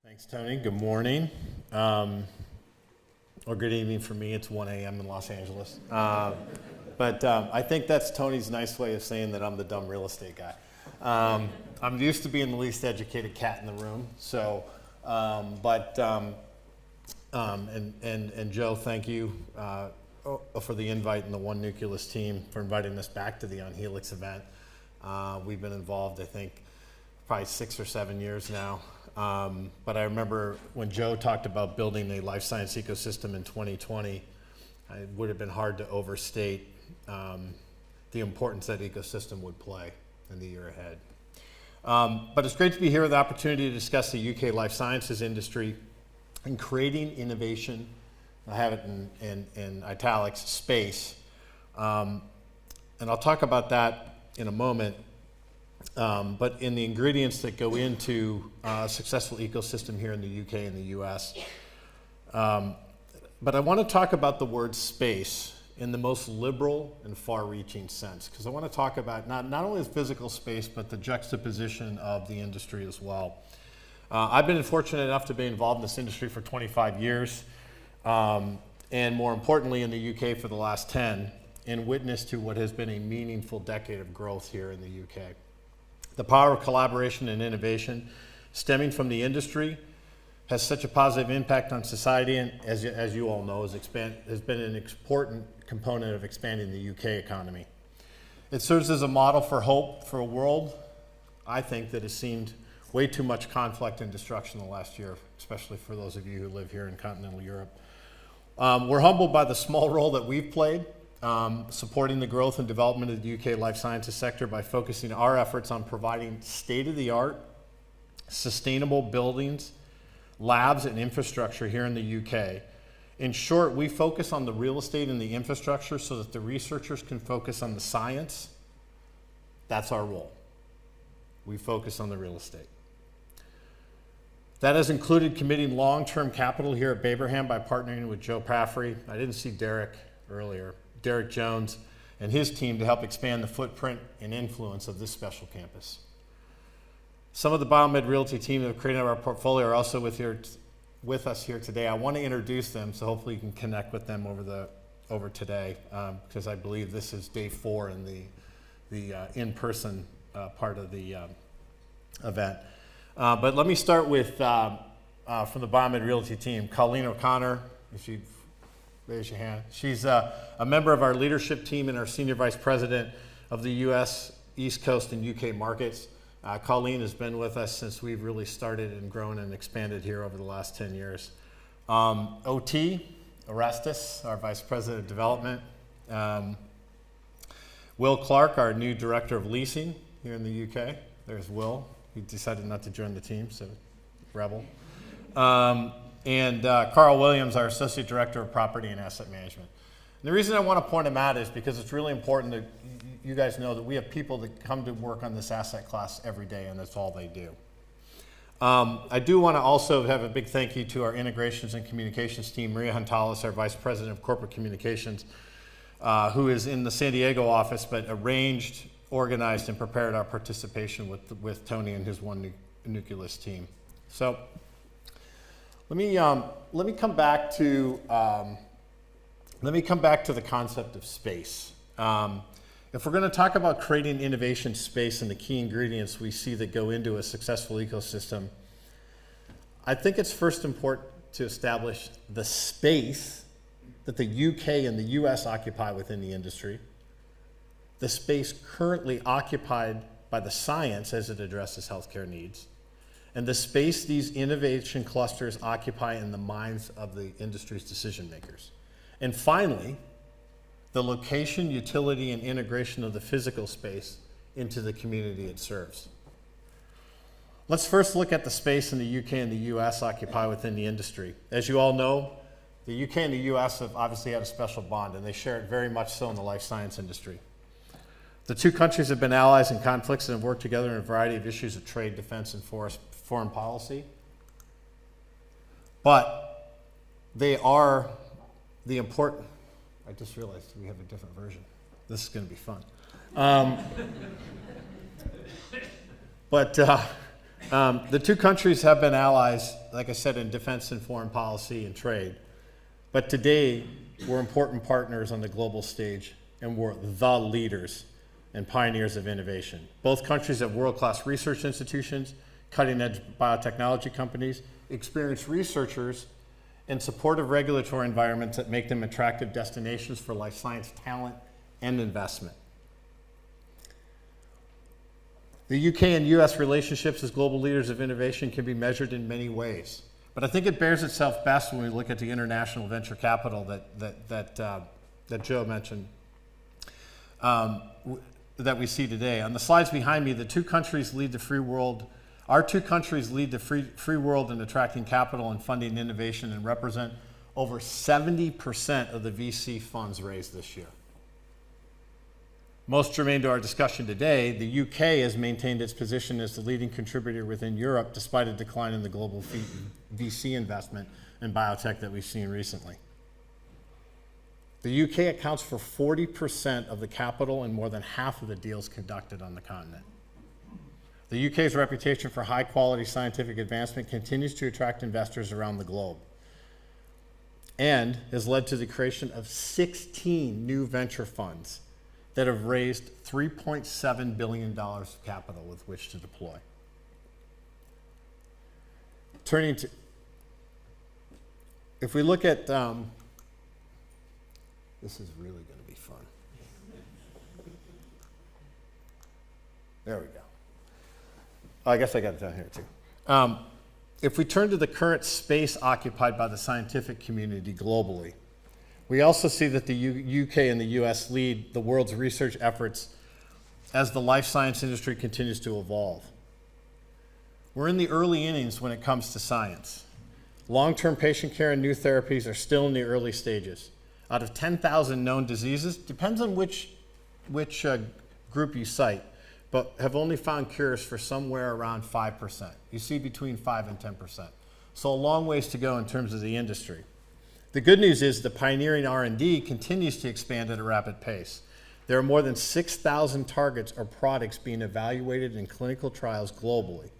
Thanks, Tony. Good morning. Or good evening for me. It's 1 a.m. in Los Angeles. But I think that's Tony's nice way of saying that I'm the dumb real estate guy. I'm used to being the least educated cat in the room. So, and Joe, thank you for the invite, and the One Nucleus team for inviting us back to the On Helix event. We've been involved, I think, probably 6 or 7 years now. But I remember when Joe talked about building a life science ecosystem in 2020, it would have been hard to overstate the importance that ecosystem would play in the year ahead. But it's great to be here with the opportunity to discuss the UK life sciences industry and creating innovation. I have it in italics, space. And I'll talk about that in a moment. But in the ingredients that go into a successful ecosystem here in the UK and the US. But I want to talk about the word space in the most liberal and far-reaching sense, because I want to talk about not only the physical space, but the juxtaposition of the industry as well. I've been fortunate enough to be involved in this industry for 25 years, and more importantly in the UK for the last 10, and witness to what has been a meaningful decade of growth here in the UK. The power of collaboration and innovation stemming from the industry has such a positive impact on society, and as you all know, has been an important component of expanding the UK economy. It serves as a model for hope for a world, I think, that has seen way too much conflict and destruction in the last year, especially for those of you who live here in continental Europe. We're humbled by the small role that we've played supporting the growth and development of the UK life sciences sector by focusing our efforts on providing state-of-the-art, sustainable buildings, labs, and infrastructure here in the UK. In short, we focus on the real estate and the infrastructure so that the researchers can focus on the science. That's our role. We focus on the real estate. That has included committing long-term capital here at Baberham by partnering with Joe Paffrey. I didn't see Derek earlier. Derek Jones and his team to help expand the footprint and influence of this special campus. Some of the BioMed Realty team that have created our portfolio are also with us here today. I want to introduce them, so hopefully you can connect with them over today, because I believe this is day 4 in the in-person part of the event. But let me start with from the BioMed Realty team, Colleen O'Connor, if you raise your hand. She's a member of our leadership team and our senior vice president of the US, East Coast, and UK markets. Colleen has been with us since we've really started and grown and expanded here over the last 10 years. OT, Orestes, our vice president of development. Will Clark, our new director of leasing here in the UK. There's Will. He decided not to join the team, so rebel. And Carl Williams, our Associate Director of Property and Asset Management. And the reason I want to point them out is because it's really important that you guys know that we have people that come to work on this asset class every day, and that's all they do. I do want to also have a big thank you to our integrations and communications team, Maria Huntalis, our Vice President of Corporate Communications, who is in the San Diego office, but arranged, organized, and prepared our participation with Tony and his One Nucleus team. So, let me come back to the concept of space. If we're going to talk about creating innovation space and the key ingredients we see that go into a successful ecosystem, I think it's first important to establish the space that the UK and the US occupy within the industry, the space currently occupied by the science as it addresses healthcare needs, and the space these innovation clusters occupy in the minds of the industry's decision makers. And finally, the location, utility, and integration of the physical space into the community it serves. Let's first look at the space in the UK and the US occupy within the industry. As you all know, the UK and the US have obviously had a special bond, and they share it very much so in the life science industry. The two countries have been allies in conflicts and have worked together in a variety of issues of trade, defense, and foreign policy. But they are the important, I just realized we have a different version. This is going to be fun. But the two countries have been allies like I said, in defense and foreign policy and trade. But today, we're important partners on the global stage, and we're the leaders and pioneers of innovation. Both countries have world-class research institutions, cutting-edge biotechnology companies, experienced researchers, and supportive regulatory environments that make them attractive destinations for life science talent and investment. The UK and US relationships as global leaders of innovation can be measured in many ways. But I think it bears itself best when we look at the international venture capital that Joe mentioned, that we see today. On the slides behind me, our two countries lead the free world in attracting capital and funding innovation and represent over 70% of the VC funds raised this year. Most germane to our discussion today, the UK has maintained its position as the leading contributor within Europe despite a decline in the global VC investment in biotech that we've seen recently. The UK accounts for 40% of the capital and more than half of the deals conducted on the continent. The UK's reputation for high quality scientific advancement continues to attract investors around the globe and has led to the creation of 16 new venture funds that have raised $3.7 billion of capital with which to deploy. If we look at, this is really going to be fun. There we go. Oh, I guess I got it down here too. If we turn to the current space occupied by the scientific community globally, we also see that the UK and the US lead the world's research efforts as the life science industry continues to evolve. We're in the early innings when it comes to science. Long-term patient care and new therapies are still in the early stages. Out of 10,000 known diseases, depends on which group you cite, but have only found cures for somewhere around 5%. You see between 5 and 10%. So a long ways to go in terms of the industry. The good news is the pioneering R&D continues to expand at a rapid pace. There are more than 6,000 targets or products being evaluated in clinical trials globally.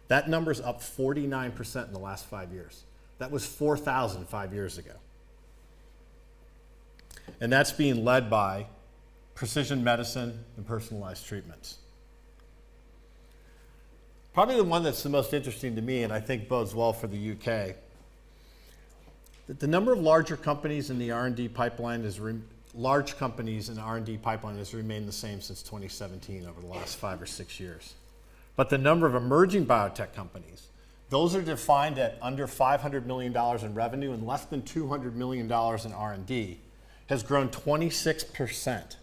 That number's up 49% in the last 5 years. That was 4,000 5 years ago. And that's being led by precision medicine and personalized treatments. Probably the one that's the most interesting to me, and I think bodes well for the UK, that the number of larger companies in the R&D pipeline has remained the same since 2017 over the last 5 or 6 years. But the number of emerging biotech companies, those are defined at under $500 million in revenue and less than $200 million in R&D, has grown 26%.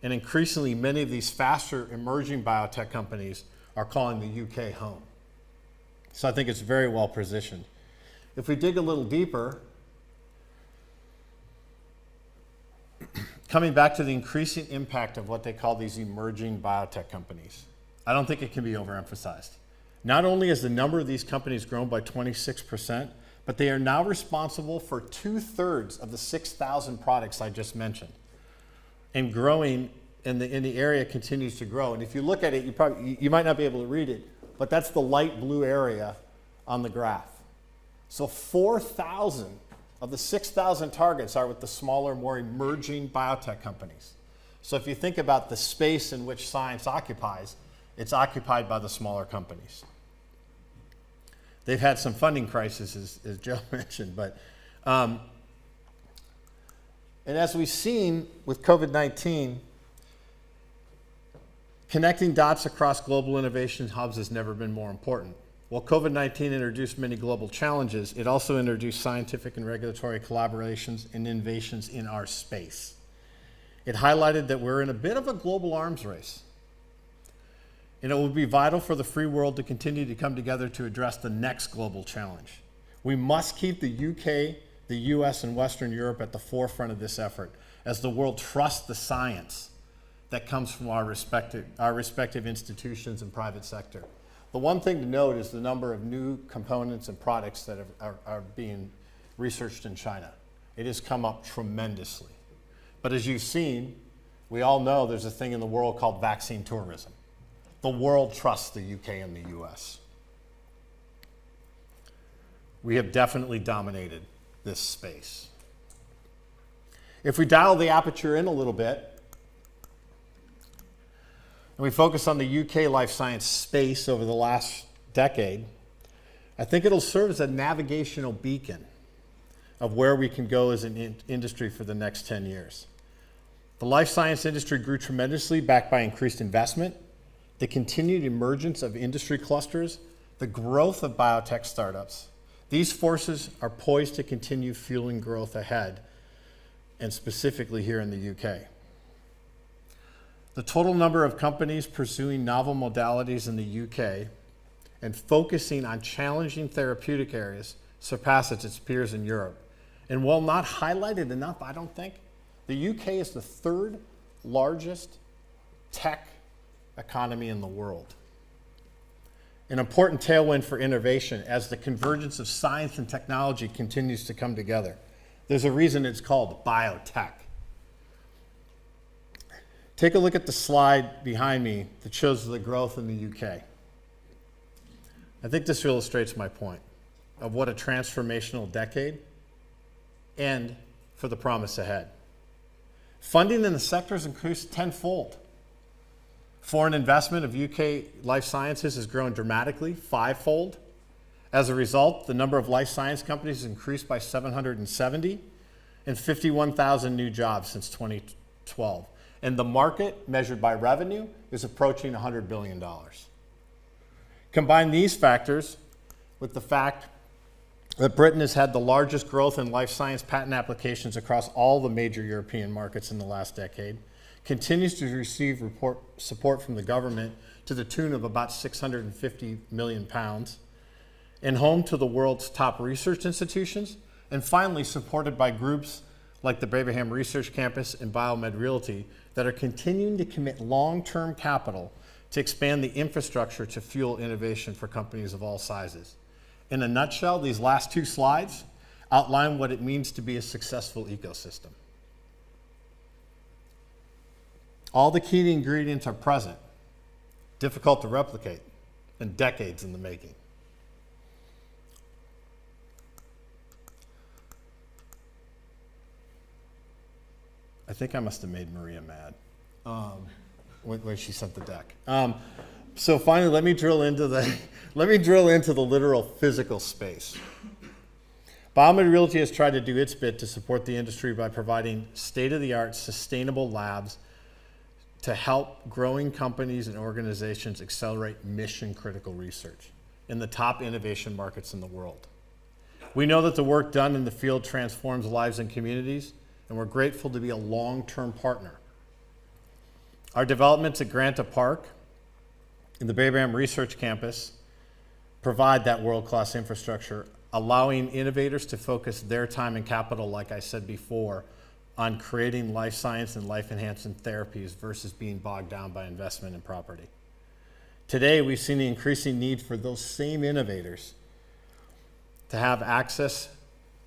And increasingly, many of these faster emerging biotech companies are calling the UK home. So I think it's very well positioned. If we dig a little deeper, coming back to the increasing impact of what they call these emerging biotech companies, I don't think it can be overemphasized. Not only has the number of these companies grown by 26%, but they are now responsible for 2/3 of the 6,000 products I just mentioned. And growing, and the area continues to grow. And if you look at it, you might not be able to read it, but that's the light blue area on the graph. So 4,000 of the 6,000 targets are with the smaller, more emerging biotech companies. So if you think about the space in which science occupies, it's occupied by the smaller companies. They've had some funding crises, as Joe mentioned, but and as we've seen with COVID-19, connecting dots across global innovation hubs has never been more important. While COVID-19 introduced many global challenges, it also introduced scientific and regulatory collaborations and innovations in our space. It highlighted that we're in a bit of a global arms race. And it will be vital for the free world to continue to come together to address the next global challenge. We must keep the UK, the US, and Western Europe at the forefront of this effort as the world trusts the science that comes from our respective institutions and private sector. The one thing to note is the number of new components and products that are being researched in China. It has come up tremendously. But as you've seen, we all know there's a thing in the world called vaccine tourism. The world trusts the UK and the US. we have definitely dominated this space. If we dial the aperture in a little bit, and we focus on the UK life science space over the last decade, I think it'll serve as a navigational beacon of where we can go as an industry for the next 10 years. The life science industry grew tremendously, backed by increased investment, the continued emergence of industry clusters, the growth of biotech startups. These forces are poised to continue fueling growth ahead, and specifically here in the UK. The total number of companies pursuing novel modalities in the UK and focusing on challenging therapeutic areas surpasses its peers in Europe. And while not highlighted enough, I don't think, the UK is the third largest tech economy in the world. An important tailwind for innovation as the convergence of science and technology continues to come together. There's a reason it's called biotech. Take a look at the slide behind me that shows the growth in the UK. I think this illustrates my point of what a transformational decade and for the promise ahead. Funding in the sector has increased tenfold. Foreign investment of UK life sciences has grown dramatically, fivefold. As a result, the number of life science companies has increased by 770 and 51,000 new jobs since 2012. And the market, measured by revenue, is approaching $100 billion. Combine these factors with the fact that Britain has had the largest growth in life science patent applications across all the major European markets in the last decade, continues to receive support from the government to the tune of about £650 million, and home to the world's top research institutions, and finally supported by groups like the BioMed Research Campus and BioMed Realty that are continuing to commit long-term capital to expand the infrastructure to fuel innovation for companies of all sizes. In a nutshell, these last two slides outline what it means to be a successful ecosystem. All the key ingredients are present, difficult to replicate, and decades in the making. I think I must have made Maria mad when she sent the deck. So finally, let me drill into the literal physical space. BioMed Realty has tried to do its bit to support the industry by providing state-of-the-art, sustainable labs to help growing companies and organizations accelerate mission-critical research in the top innovation markets in the world. We know that the work done in the field transforms lives and communities, and we're grateful to be a long-term partner. Our developments at Granta Park and the BioMed Research Campus provide that world-class infrastructure, allowing innovators to focus their time and capital, like I said before, on creating life science and life-enhancing therapies versus being bogged down by investment in property. Today, we've seen the increasing need for those same innovators to have access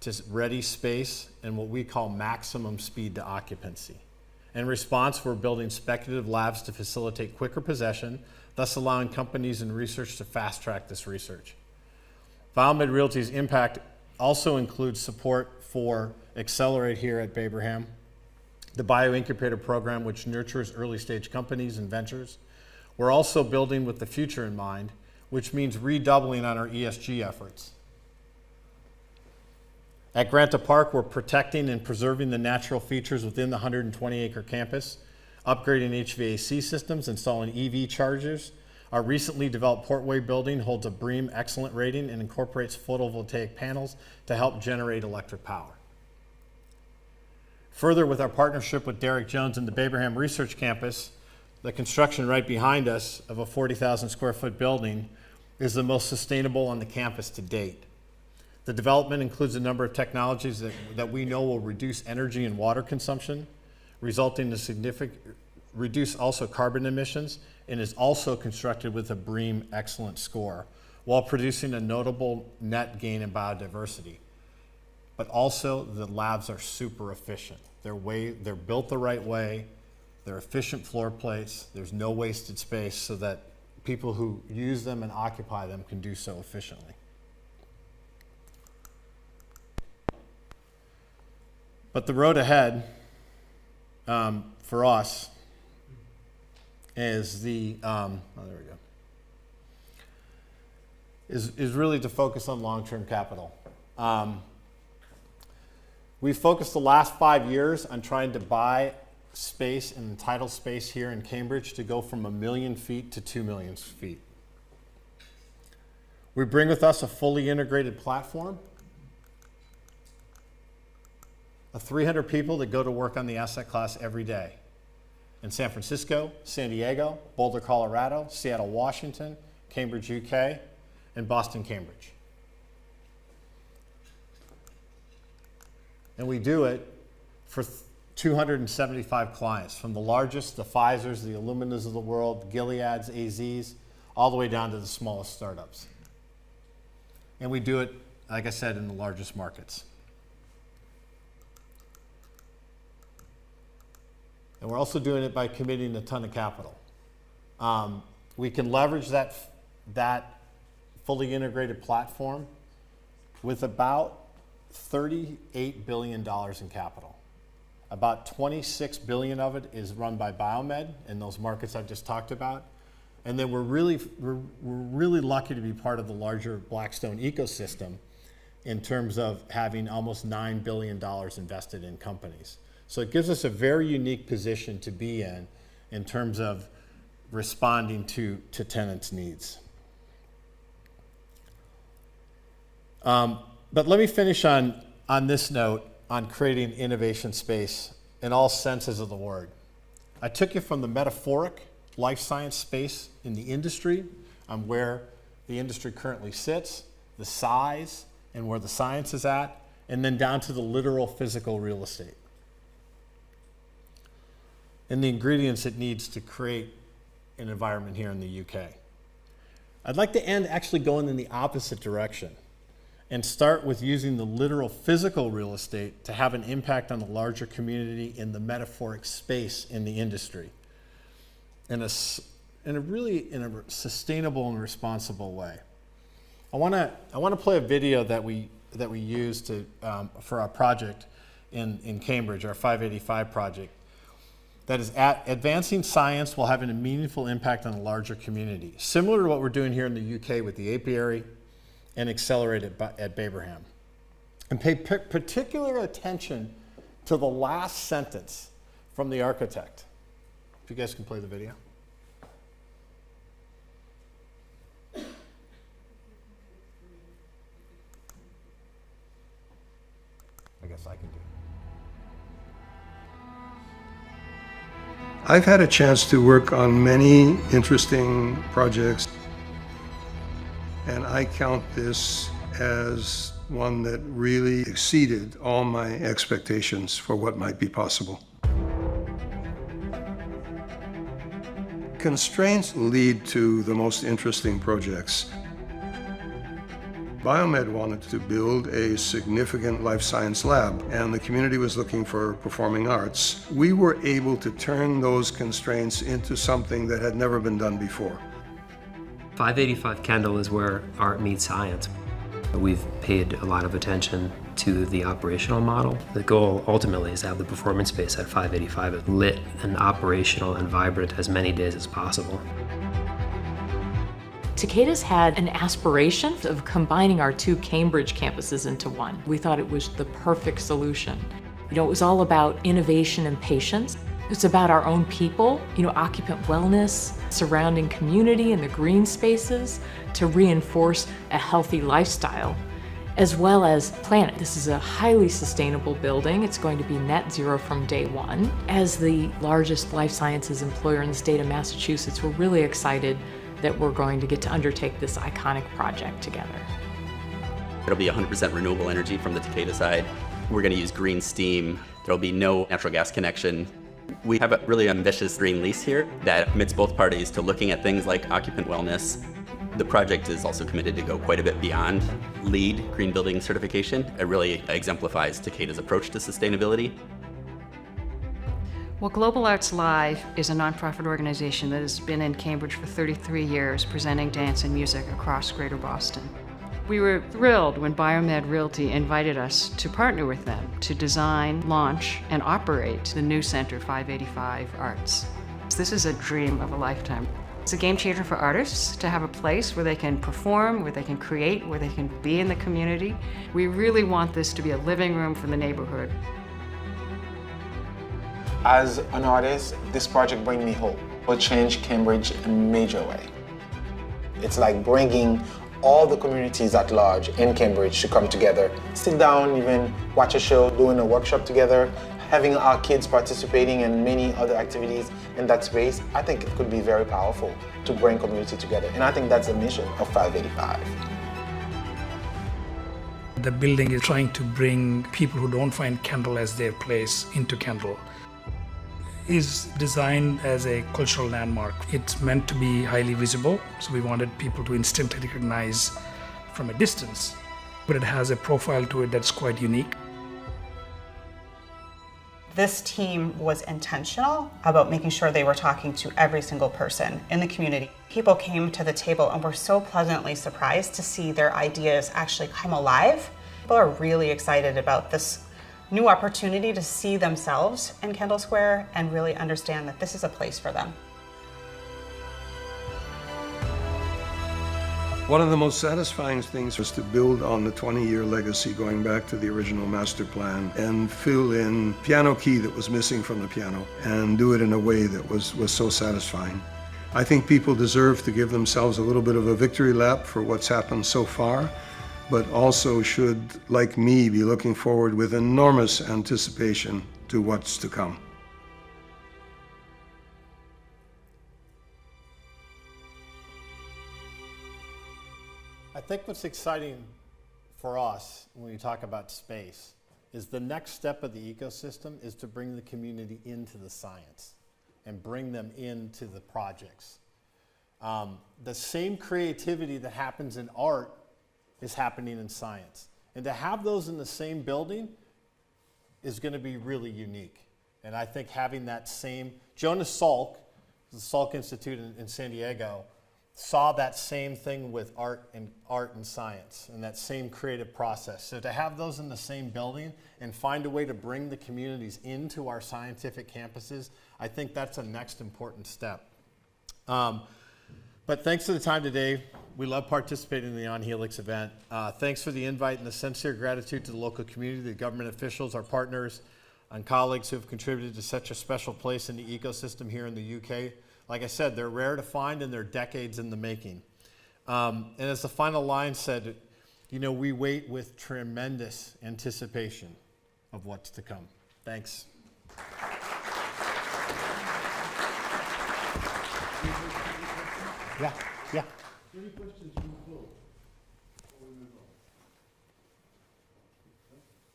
to ready space and what we call maximum speed to occupancy. In response, we're building speculative labs to facilitate quicker possession, thus allowing companies and research to fast-track this research. BioMed Realty's impact also includes support for Accelerate here at Babraham, the bioincubator program which nurtures early-stage companies and ventures. We're also building with the future in mind, which means redoubling on our ESG efforts. At Granta Park, we're protecting and preserving the natural features within the 120-acre campus, upgrading HVAC systems, installing EV chargers. Our recently developed Portway building holds a BREEAM Excellent rating and incorporates photovoltaic panels to help generate electric power. Further, with our partnership with Derek Jones and the Babraham Research Campus, the construction right behind us of a 40,000 square foot building is the most sustainable on the campus to date. The development includes a number of technologies that we know will reduce energy and water consumption, resulting in reduce also carbon emissions, and is also constructed with a BREEAM Excellent score, while producing a notable net gain in biodiversity. But also, the labs are super efficient. They're built the right way, they're efficient floor plates, there's no wasted space so that people who use them and occupy them can do so efficiently. But the road ahead for us is is really to focus on long-term capital. We focused the last 5 years on trying to buy space and entitled space here in Cambridge to go from 1 million feet to 2 million feet. We bring with us a fully integrated platform of 300 people that go to work on the asset class every day in San Francisco, San Diego, Boulder, Colorado, Seattle, Washington, Cambridge, UK, and Boston, Cambridge. And we do it for 275 clients, from the largest, the Pfizers, the Illuminas of the world, Gileads, AZs, all the way down to the smallest startups. And we do it, like I said, in the largest markets. And we're also doing it by committing a ton of capital. We can leverage that fully integrated platform with about $38 billion in capital. About $26 billion of it is run by BioMed in those markets I've just talked about. And then we're really lucky to be part of the larger Blackstone ecosystem in terms of having almost $9 billion invested in companies. So it gives us a very unique position to be in terms of responding to tenants' needs. But let me finish on this note on creating innovation space in all senses of the word. I took you from the metaphoric life science space in the industry, on where the industry currently sits, the size, and where the science is at, and then down to the literal physical real estate and the ingredients it needs to create an environment here in the UK. I'd like to end actually going in the opposite direction and start with using the literal physical real estate to have an impact on the larger community in the metaphoric space in the industry in a sustainable and responsible way. I want to play a video that we used for our project in Cambridge, our 585 project, that is advancing science while having a meaningful impact on the larger community, similar to what we're doing here in the UK with the apiary and Accelerate at Baberham. And pay particular attention to the last sentence from the architect. If you guys can play the video. I guess I can do it. I've had a chance to work on many interesting projects, and I count this as one that really exceeded all my expectations for what might be possible. Constraints lead to the most interesting projects. BioMed wanted to build a significant life science lab, and the community was looking for performing arts. We were able to turn those constraints into something that had never been done before. 585 Kendall is where art meets science. We've paid a lot of attention to the operational model. The goal ultimately is to have the performance space at 585 lit and operational and vibrant as many days as possible. Takeda's had an aspiration of combining our two Cambridge campuses into one. We thought it was the perfect solution. You know, it was all about innovation and patience. It's about our own people, you know, occupant wellness, surrounding community and the green spaces to reinforce a healthy lifestyle, as well as planet. This is a highly sustainable building. It's going to be net zero from day one. As the largest life sciences employer in the state of Massachusetts, we're really excited that we're going to get to undertake this iconic project together. It'll be 100% renewable energy from the Takeda side. We're going to use green steam. There'll be no natural gas connection. We have a really ambitious green lease here that commits both parties to looking at things like occupant wellness. The project is also committed to go quite a bit beyond LEED Green Building certification. It really exemplifies Takeda's approach to sustainability. Well, Global Arts Live is a nonprofit organization that has been in Cambridge for 33 years, presenting dance and music across Greater Boston. We were thrilled when BioMed Realty invited us to partner with them to design, launch, and operate the new Center 585 Arts. This is a dream of a lifetime. It's a game changer for artists to have a place where they can perform, where they can create, where they can be in the community. We really want this to be a living room for the neighborhood. As an artist, this project brings me hope. It will change Cambridge in a major way. It's like bringing all the communities at large in Cambridge to come together, sit down, even watch a show, doing a workshop together, having our kids participating in many other activities in that space. I think it could be very powerful to bring community together. And I think that's the mission of 585. The building is trying to bring people who don't find Kendall as their place into Kendall. Is designed as a cultural landmark. It's meant to be highly visible, so we wanted people to instantly recognize from a distance, but it has a profile to it that's quite unique. This team was intentional about making sure they were talking to every single person in the community. People came to the table and were so pleasantly surprised to see their ideas actually come alive. People are really excited about this new opportunity to see themselves in Kendall Square and really understand that this is a place for them. One of the most satisfying things was to build on the 20-year legacy going back to the original master plan and fill in piano key that was missing from the piano and do it in a way that was so satisfying. I think people deserve to give themselves a little bit of a victory lap for what's happened so far, but also should, like me, be looking forward with enormous anticipation to what's to come. I think what's exciting for us when we talk about space is the next step of the ecosystem is to bring the community into the science and bring them into the projects. The same creativity that happens in art is happening in science. And to have those in the same building is going to be really unique. And I think having that same, Jonas Salk, the Salk Institute in San Diego, saw that same thing with art and science and that same creative process. So to have those in the same building and find a way to bring the communities into our scientific campuses, I think that's a next important step. But thanks for the time today. We love participating in the On Helix event. Thanks for the invite and the sincere gratitude to the local community, the government officials, our partners, and colleagues who have contributed to such a special place in the ecosystem here in the UK. Like I said, they're rare to find and they're decades in the making. And as the final line said, you know, we wait with tremendous anticipation of what's to come. Thanks. Yeah. Any questions from the floor before we move on?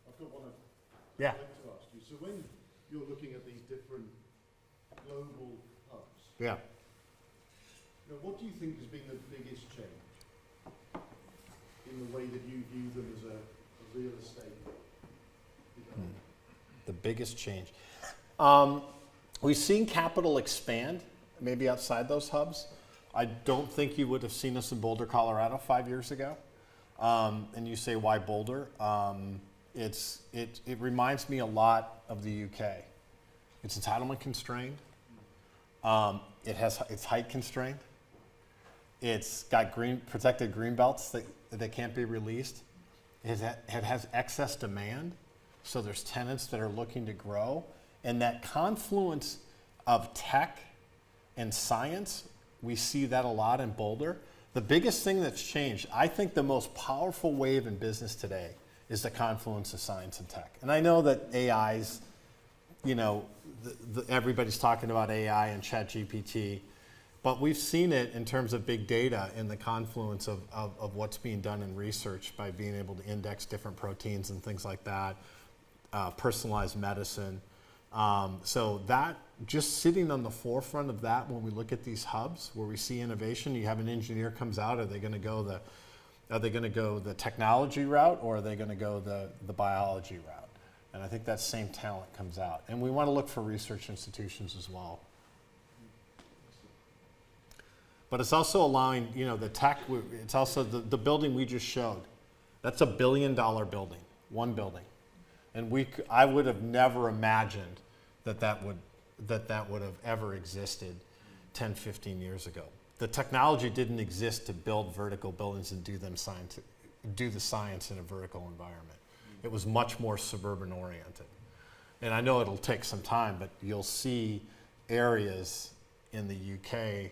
I've got one I'd like to ask you. So when you're looking at these different global hubs, Yeah. Now, what do you think has been the biggest change in the way that you view them as a real estate development? The biggest change. We've seen capital expand, maybe outside those hubs. I don't think you would have seen us in Boulder, Colorado 5 years ago. And you say, why Boulder? It reminds me a lot of the UK. It's entitlement constrained. It's height constrained. It's got protected green belts that can't be released. It has excess demand, so there's tenants that are looking to grow. And that confluence of tech and science, we see that a lot in Boulder. The biggest thing that's changed, I think the most powerful wave in business today is the confluence of science and tech. And I know that AI's, you know, everybody's talking about AI and ChatGPT, but we've seen it in terms of big data in the confluence of what's being done in research by being able to index different proteins and things like that, personalized medicine. So that, just sitting on the forefront of that when we look at these hubs where we see innovation, you have an engineer comes out, are they going to go the technology route, or are they going to go the biology route? And I think that same talent comes out. And we want to look for research institutions as well. But it's also allowing, you know, the tech, it's also the building we just showed. That's $1 billion building, one building. And I would have never imagined that would have ever existed 10, 15 years ago. The technology didn't exist to build vertical buildings and do the science in a vertical environment. It was much more suburban oriented. And I know it'll take some time, but you'll see areas in the UK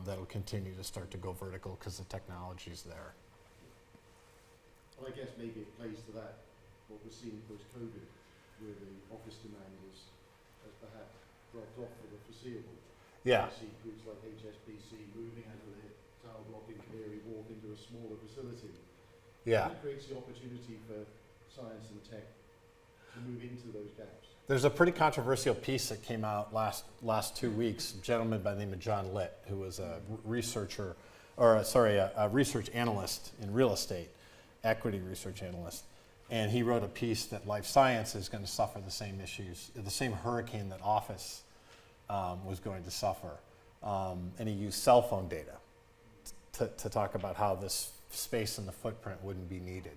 that will continue to start to go vertical because the technology's there. Well, I guess maybe it plays to that, what we're seeing post-COVID, where the office demand has perhaps dropped off for the foreseeable. Yeah. You see groups like HSBC moving out of their tower block in Canary Wharf into a smaller facility. Yeah. That creates the opportunity for science and tech to move into those gaps. There's a pretty controversial piece that came out last 2 weeks. A gentleman by the name of John Litt, who was a researcher, a research analyst in real estate, equity research analyst. And he wrote a piece that life science is going to suffer the same issues, the same hurricane that office was going to suffer. And he used cell phone data to talk about how this space and the footprint wouldn't be needed.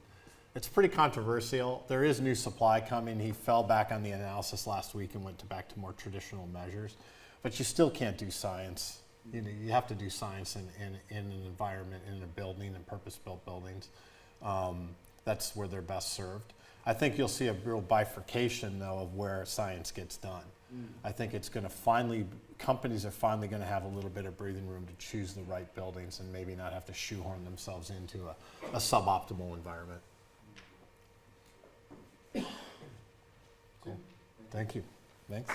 It's pretty controversial. There is new supply coming. He fell back on the analysis last week and went back to more traditional measures. But you still can't do science. You know, you have to do science in an environment, in a building, in purpose-built buildings. That's where they're best served. I think you'll see a real bifurcation, though, of where science gets done. I think it's going to companies are finally going to have a little bit of breathing room to choose the right buildings and maybe not have to shoehorn themselves into a suboptimal environment. Cool. Thank you. Thanks.